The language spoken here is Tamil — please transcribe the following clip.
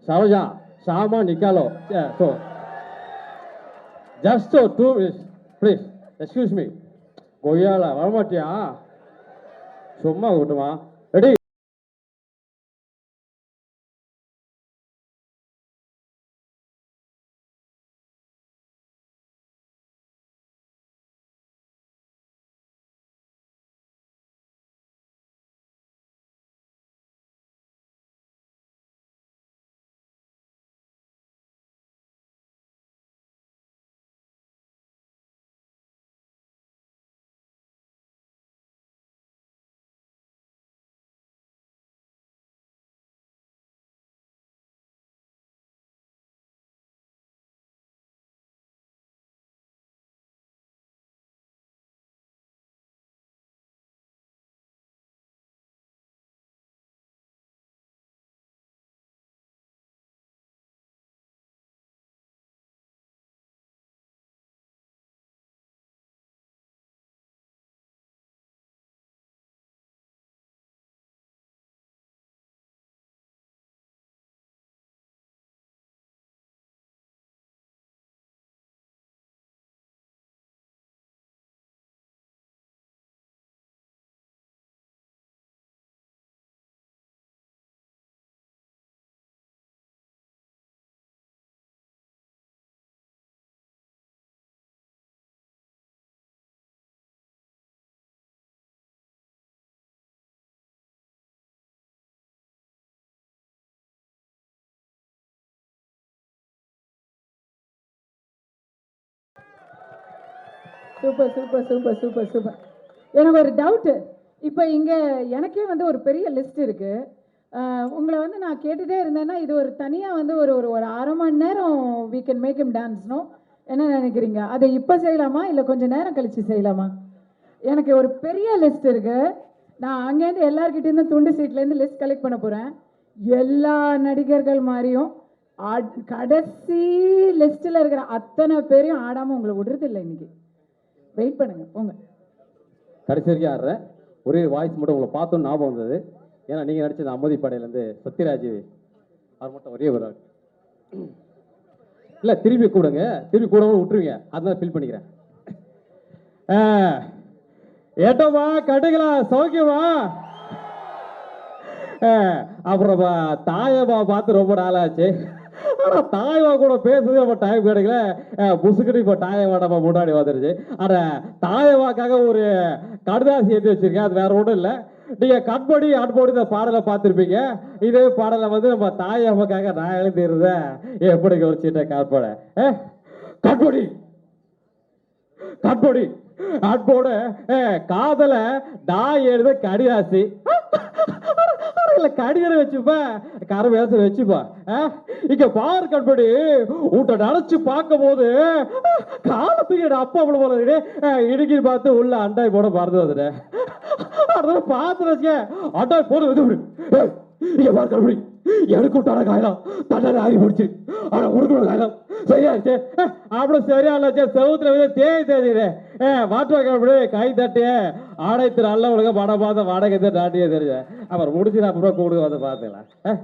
Saroja, Sama Nikalo. Yeah, so just so 2 minutes, please. Excuse me. Goyala, Varmatia. Summa Utama. Ready? Super super super super super. எனக்கு ஒரு டவுட்டு. இப்போ இங்கே எனக்கே வந்து ஒரு பெரிய லிஸ்ட் இருக்குது. உங்களை வந்து நான் கேட்டுகிட்டே இருந்தேன்னா இது ஒரு தனியாக வந்து ஒரு ஒரு ஒரு அரை மணி நேரம் we can make him dance, no? என்ன நினைக்கிறீங்க? அதை இப்போ செய்யலாமா இல்லை கொஞ்சம் நேரம் கழித்து செய்யலாமா? எனக்கு ஒரு பெரிய லிஸ்ட் இருக்குது. நான் அங்கேருந்து எல்லார்கிட்டேருந்து துண்டு சீட்லேருந்து லிஸ்ட் கலெக்ட் பண்ண போகிறேன். எல்லா நடிகர்கள் மாதிரியும் கடைசி லிஸ்ட்டில் இருக்கிற அத்தனை பேரையும் ஆடாமல் உங்களை விடுறது இல்லை இன்னைக்கு. வெயிட் பண்ணுங்க போங்க. கடைசி வரைக்கும் ஆடுறேன். ஒரே வாய்ஸ் மட்டும் உங்களை பார்த்தோன்னு ஞாபகம் வந்தது. ஏன்னா நீங்கள் நடிச்சது அமதி படையிலேருந்து சத்யராஜ் அவர் மட்டும் ஒரே ஒரு ஆள் இல்லை. திரும்பி கூடுங்க, திரும்பி கூட விட்டுருவீங்க. அதனால ஃபீல் பண்ணிக்கிறேன். ஏட்டோமா கட்டுங்களா சௌக்கியமா? அப்புறம் தாயம்மா பார்த்து ரொம்ப நாளாச்சு. ஆனால் தாயம்மா கூட பேசுறது நம்ம டைம் கிடைக்கல. புசுக்கிட்டு இப்போ தாயம்மா முன்னாடி வந்துருச்சு. ஆனால் தாயம்மாக்காக ஒரு கடுதாசி எழுதி வச்சிருக்கேன். அது வேற ஒன்றும் இல்லை. நீங்கள் கட்படி அட்போடி இந்த பாடலை பார்த்துருப்பீங்க. இதே பாடலை வந்து நம்ம தாயம்மாக்காக நான் எழுதிடுறேன். எப்படி வச்சுட்டேன் காற்பட கட்படி கட்படி அட்போட காதல நான் எழுத கடிதாசி கடிதம் வச்சுப்பா கரை பேச வச்சுப்பா. இங்க பாரு கண்படி உன்ட்ட நினைச்சு பார்க்கும் போது காலத்துக்கு என் அப்பா அவ்வளவு போல இடுக்கி பார்த்து உள்ள அண்டாய் போட மறந்து வந்துட்டேன். அதனால பார்த்து வச்சுக்க அண்டாய் போட வந்து இங்க பாரு கண்படி எனக்கு விட்டான காயலாம் தன்னால ஆகி போடுச்சு. ஆனா உடுக்கணும் காயலாம் சரியாச்சு. அவ்வளவு சரியா இல்ல செவத்துல வந்து தேய் தெரியுது மாற்று கை தட்டி ஆடைத்து நல்ல உலக படம் பார்த்த வாடகை நாட்டியே தெரிஞ்ச அப்புறம் முடிச்சு நான் அப்புறம் கூடுங்க வந்து பார்த்துக்கலாம்.